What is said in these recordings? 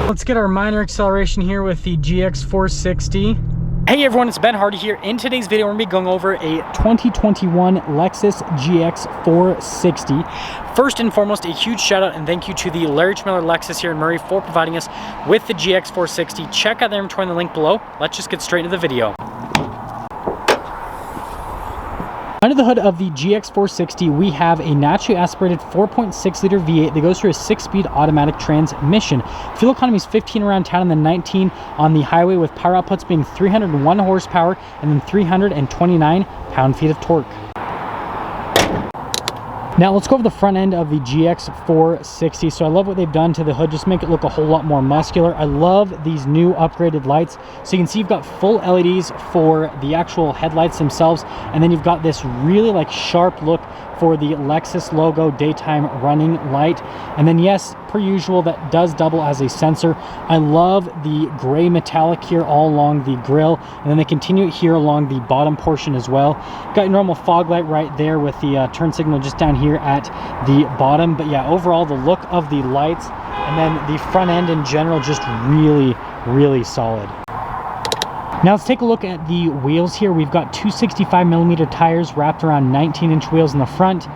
Let's get our minor acceleration here with the GX 460. Hey everyone, it's Ben Hardy here. In today's video, we're gonna be going over a 2021 Lexus GX 460. First and foremost, a huge shout out and thank you to the Larry Miller Lexus here in Murray for providing us with the GX 460. Check out their inventory in the link below. Let's just get straight into the video. Under the hood of the GX 460, we have a naturally aspirated 4.6 liter V8 that goes through a 6-speed automatic transmission. Fuel economy is 15 around town and then 19 on the highway, with power outputs being 301 horsepower and then 329 pound-feet of torque. Now let's go over the front end of the GX 460. So I love what they've done to the hood, just make it look a whole lot more muscular. I love these new upgraded lights. So you can see you've got full LEDs for the actual headlights themselves, and then you've got this really like sharp look for the Lexus logo daytime running light. And then yes, per usual, that does double as a sensor. I love the gray metallic here all along the grille, and then they continue it here along the bottom portion as well. Got your normal fog light right there with the turn signal just down here at the bottom. But yeah, overall the look of the lights and then the front end in general, just really solid. Now let's take a look at the wheels here. We've got 265mm tires wrapped around 19-inch wheels in the front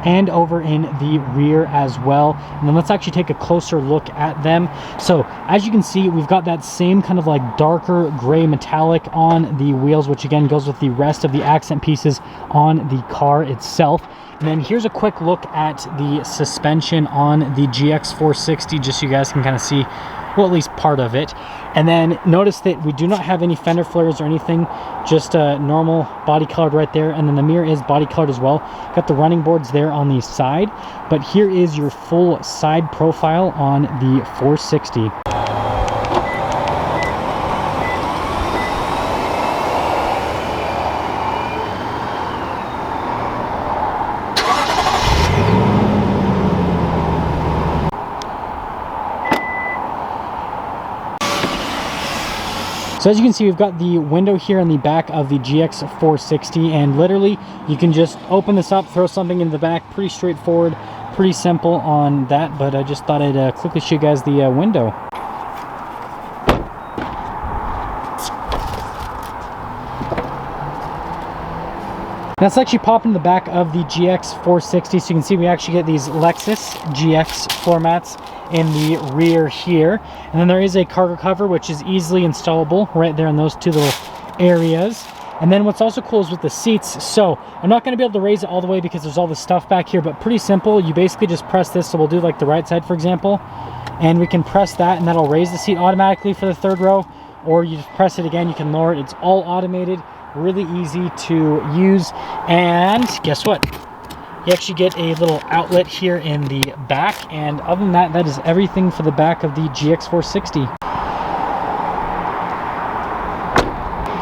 and over in the rear as well. And then let's actually take a closer look at them. So as you can see, we've got that same kind of like darker gray metallic on the wheels, which again goes with the rest of the accent pieces on the car itself. And then here's a quick look at the suspension on the GX 460, just so you guys can kind of see, well, at least part of it. And then notice that we do not have any fender flares or anything, just normal body colored right there. And then the mirror is body colored as well. Got the running boards there on the side, but here is your full side profile on the 460. So as you can see, we've got the window here on the back of the GX 460, and literally you can just open this up, throw something in the back. Pretty straightforward, pretty simple on that, but I just thought I'd quickly show you guys the window. Now let's actually pop in the back of the GX 460, so you can see we actually get these Lexus GX floor mats in the rear here, and then there is a cargo cover which is easily installable right there in those two little areas. And then what's also cool is with the seats. So I'm not going to be able to raise it all the way because there's all this stuff back here, but pretty simple. You basically just press this. So we'll do like the right side, for example, and we can press that and that'll raise the seat automatically for the third row, or you just press it again, you can lower it. It's all automated, really easy to use. And guess what? You actually get a little outlet here in the back, and other than that, that is everything for the back of the GX 460.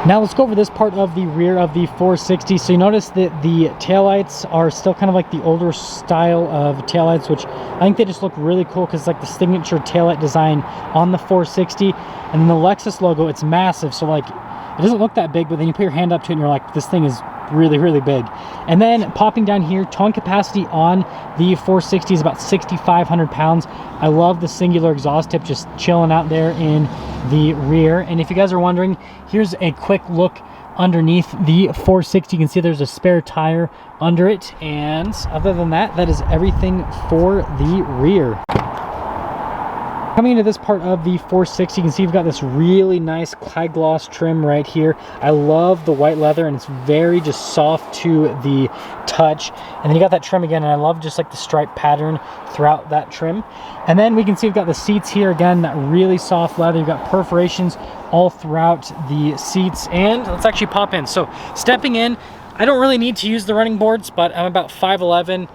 Now let's go over this part of the rear of the 460. So you notice that the taillights are still kind of like the older style of taillights, which I think they just look really cool because it's like the signature taillight design on the 460. And then the Lexus logo, it's massive, so like it doesn't look that big, but then you put your hand up to it and you're like, this thing is really big. And then popping down here, towing capacity on the 460 is about 6,500 pounds. I love the singular exhaust tip just chilling out there in the rear. And if you guys are wondering, here's a quick look underneath the 460. You can see there's a spare tire under it, and other than that, that is everything for the rear. Coming into this part of the 460, you can see we've got this really nice high gloss trim right here. I love the white leather, and it's very just soft to the touch. And then you got that trim again, and I love just like the stripe pattern throughout that trim. And then we can see we've got the seats here again, that really soft leather. You've got perforations all throughout the seats. And let's actually pop in. So stepping in, I don't really need to use the running boards, but I'm about 5'11".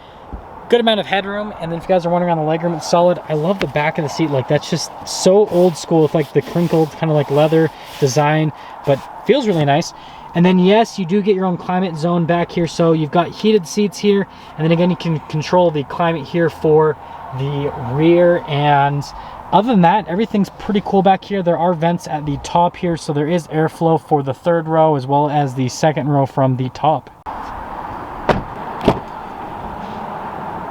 Good amount of headroom. And then if you guys are wondering on the legroom, it's solid. I love the back of the seat. Like, that's just so old school with like the crinkled kind of like leather design, but feels really nice. And then yes, you do get your own climate zone back here. So you've got heated seats here, and then again you can control the climate here for the rear. And other than that, everything's pretty cool back here. There are vents at the top here, so there is airflow for the third row as well as the second row from the top.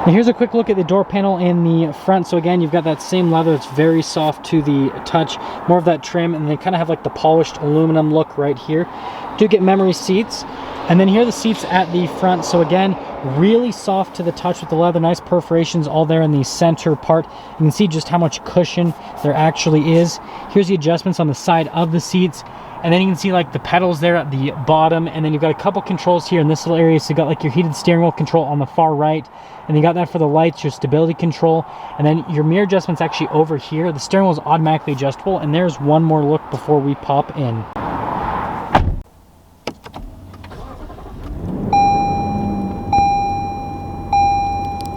Now here's a quick look at the door panel in the front. So again, you've got that same leather. It's very soft to the touch, more of that trim, and they kind of have like the polished aluminum look right here. Do get memory seats. And then here are the seats at the front. So again, really soft to the touch with the leather, nice perforations all there in the center part. You can see just how much cushion there actually is. Here's the adjustments on the side of the seats. And then you can see like the pedals there at the bottom, and then you've got a couple controls here in this little area. So you got like your heated steering wheel control on the far right, and you got that for the lights, your stability control, and then your mirror adjustments actually over here. The steering wheel is automatically adjustable, and there's one more look before we pop in.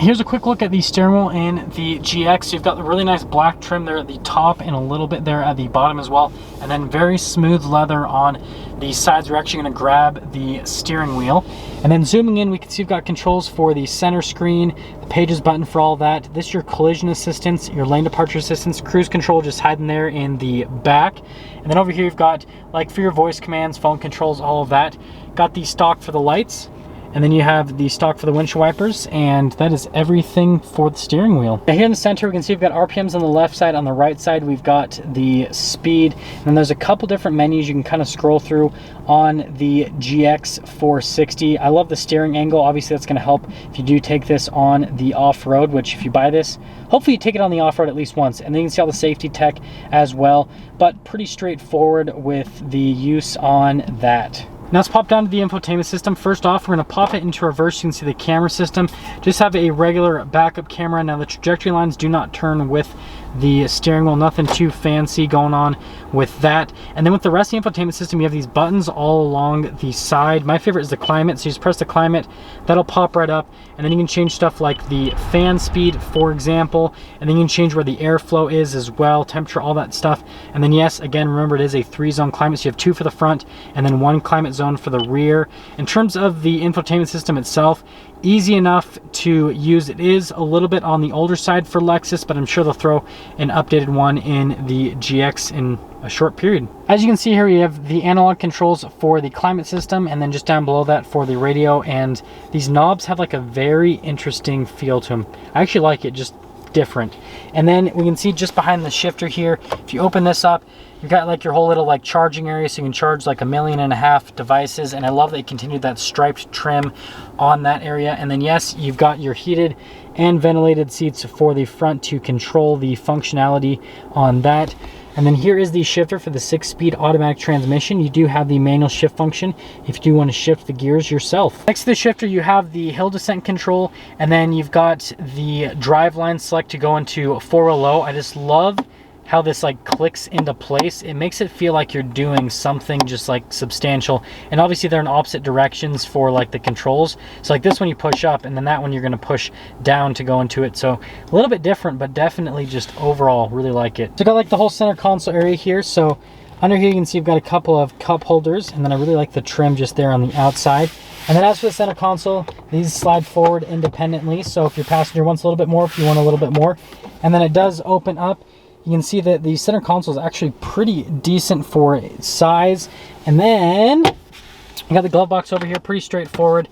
Here's a quick look at the steering wheel in the GX. So you've got the really nice black trim there at the top and a little bit there at the bottom as well. And then very smooth leather on the sides. We're actually going to grab the steering wheel. And then zooming in, we can see you've got controls for the center screen, the pages button for all that. This is your collision assistance, your lane departure assistance, cruise control just hiding there in the back. And then over here you've got like for your voice commands, phone controls, all of that. Got the stock for the lights. And then you have the stock for the windshield wipers, and that is everything for the steering wheel. Now here in the center, we can see we've got RPMs on the left side. On the right side, we've got the speed. And there's a couple different menus you can kind of scroll through on the GX 460. I love the steering angle. Obviously, that's going to help if you do take this on the off-road, which if you buy this, hopefully you take it on the off-road at least once. And then you can see all the safety tech as well, but pretty straightforward with the use on that. Now let's pop down to the infotainment system. First off, we're going to pop it into reverse. You can see the camera system. Just have a regular backup camera. Now the trajectory lines do not turn with the steering wheel. Nothing too fancy going on with that. And then with the rest of the infotainment system, you have these buttons all along the side. My favorite is the climate. So you just press the climate, that'll pop right up. And then you can change stuff like the fan speed, for example. And then you can change where the airflow is as well, temperature, all that stuff. And then yes, again, remember it is a 3-zone climate. So you have 2 for the front and then 1 climate zone for the rear. In terms of the infotainment system itself, easy enough to use. It is a little bit on the older side for Lexus, but I'm sure they'll throw an updated one in the GX in a short period. As you can see here, you have the analog controls for the climate system, and then just down below that for the radio. And these knobs have like a very interesting feel to them. I actually like it, just different. And then we can see just behind the shifter here, if you open this up, you've got like your whole little like charging area, so you can charge like 1.5 million devices. And I love that they continued that striped trim on that area. And then yes, you've got your heated and ventilated seats for the front to control the functionality on that. And then here is the shifter for the 6-speed automatic transmission. You do have the manual shift function if you do want to shift the gears yourself. Next to the shifter, you have the hill descent control, and then you've got the drive line select to go into 4-wheel low. I just love how this like clicks into place. It makes it feel like you're doing something just like substantial. And obviously they're in opposite directions for like the controls. So like this one you push up, and then that one you're going to push down to go into it. So a little bit different, but definitely just overall really like it. So got like the whole center console area here. So under here you can see you've got a couple of cup holders, and then I really like the trim just there on the outside. And then as for the center console, these slide forward independently. So if your passenger wants a little bit more, if you want a little bit more, and then it does open up. You can see that the center console is actually pretty decent for size. And then you got the glove box over here, pretty straightforward.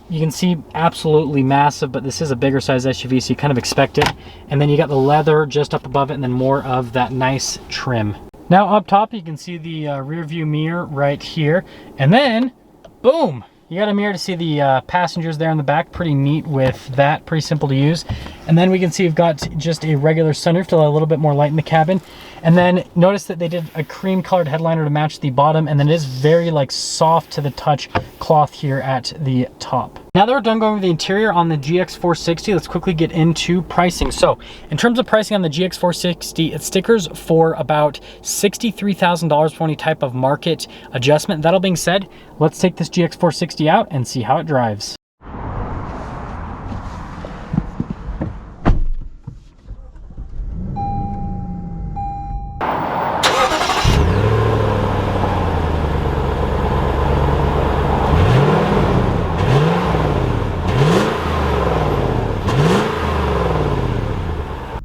You can see absolutely massive, but this is a bigger size SUV, so you kind of expect it. And then you got the leather just up above it, and then more of that nice trim. Now up top, you can see the rear view mirror right here. And then, boom! You got a mirror to see the passengers there in the back. Pretty neat with that, pretty simple to use. And then we can see you've got just a regular sunroof to let a little bit more light in the cabin. And then notice that they did a cream colored headliner to match the bottom, and then it is very like soft to the touch cloth here at the top. Now that we're done going over the interior on the GX 460, let's quickly get into pricing. So in terms of pricing on the GX 460, it stickers for about $63,000 for any type of market adjustment. That all being said, let's take this GX 460 out and see how it drives.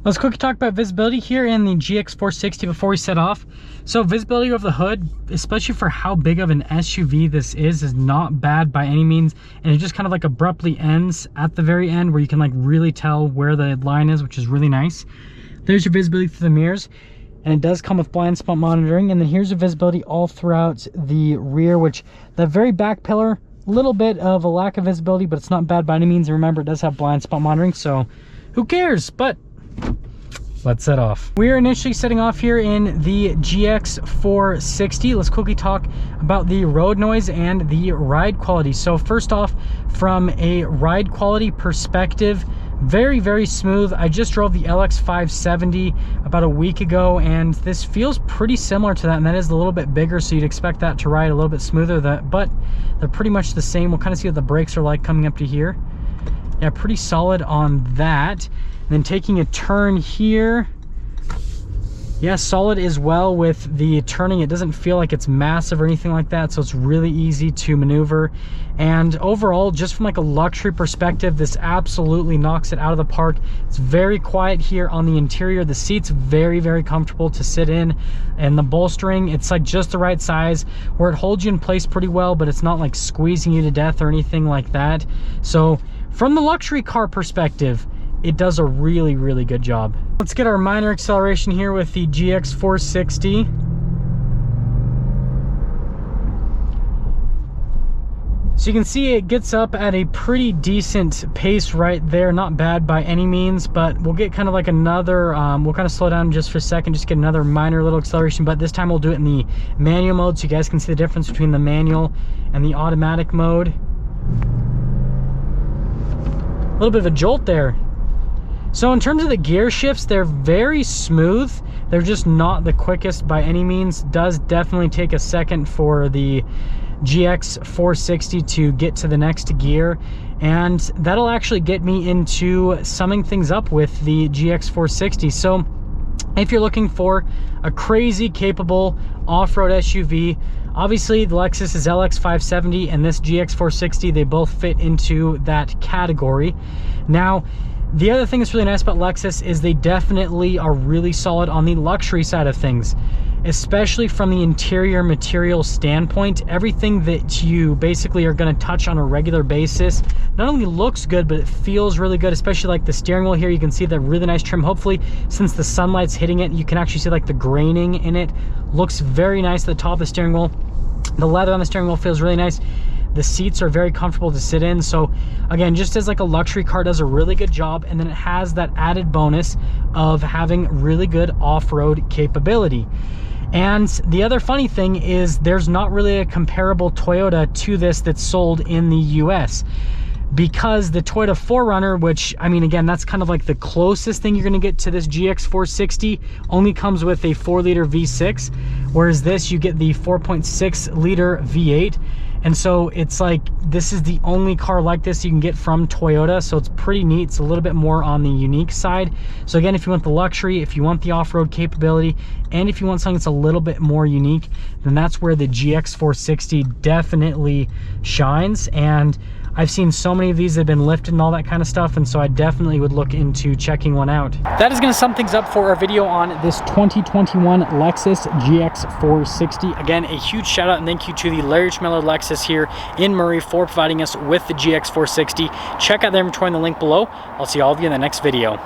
Let's quickly talk about visibility here in the GX 460 before we set off. So visibility of the hood, especially for how big of an SUV this is not bad by any means. And it just kind of like abruptly ends at the very end where you can like really tell where the line is, which is really nice. There's your visibility through the mirrors. And it does come with blind spot monitoring. And then here's the visibility all throughout the rear, which the very back pillar, a little bit of a lack of visibility, but it's not bad by any means. And remember, it does have blind spot monitoring, so who cares? But let's set off. We are initially setting off here in the GX 460. Let's quickly talk about the road noise and the ride quality. So first off, from a ride quality perspective, very, very smooth. I just drove the LX 570 about a week ago, and this feels pretty similar to that, and that is a little bit bigger, so you'd expect that to ride a little bit smoother, but they're pretty much the same. We'll kind of see what the brakes are like coming up to here. Yeah, pretty solid on that. And then taking a turn here, yeah, solid as well with the turning. It doesn't feel like it's massive or anything like that, so it's really easy to maneuver. And overall, just from like a luxury perspective, this absolutely knocks it out of the park. It's very quiet here on the interior. The seat's very, very comfortable to sit in, and the bolstering, it's like just the right size where it holds you in place pretty well, but it's not like squeezing you to death or anything like that. So from the luxury car perspective, it does a really, really good job. Let's get our minor acceleration here with the GX 460. So you can see it gets up at a pretty decent pace right there. Not bad by any means, but we'll get kind of like another, we'll kind of slow down just for a second, just get another minor little acceleration, but this time we'll do it in the manual mode so you guys can see the difference between the manual and the automatic mode. A little bit of a jolt there. So in terms of the gear shifts, they're very smooth. They're just not the quickest by any means. Does definitely take a second for the GX 460 to get to the next gear. And that'll actually get me into summing things up with the GX 460. So if you're looking for a crazy capable off-road SUV, obviously the Lexus is LX 570 and this GX 460, they both fit into that category. Now, the other thing that's really nice about Lexus is they definitely are really solid on the luxury side of things, especially from the interior material standpoint. Everything that you basically are going to touch on a regular basis not only looks good, but it feels really good, especially like the steering wheel here. You can see the really nice trim. Hopefully, since the sunlight's hitting it, you can actually see like the graining in it. Looks very nice at the top of the steering wheel. The leather on the steering wheel feels really nice. The seats are very comfortable to sit in. So again, just as like a luxury car, does a really good job. And then it has that added bonus of having really good off-road capability. And the other funny thing is there's not really a comparable Toyota to this that's sold in the US, because the Toyota 4Runner, which, I mean, again, that's kind of like the closest thing you're going to get to this GX 460, only comes with a 4-liter V6, whereas this, you get the 4.6-liter V8. And so it's like, this is the only car like this you can get from Toyota. So it's pretty neat. It's a little bit more on the unique side. So again, if you want the luxury, if you want the off-road capability, and if you want something that's a little bit more unique, then that's where the GX 460 definitely shines. And I've seen so many of these that have been lifted and all that kind of stuff, and so I definitely would look into checking one out. That is going to sum things up for our video on this 2021 Lexus GX 460. Again, a huge shout out and thank you to the Larry Schmeller Lexus here in Murray for providing us with the GX 460. Check out their inventory in the link below. I'll see all of you in the next video.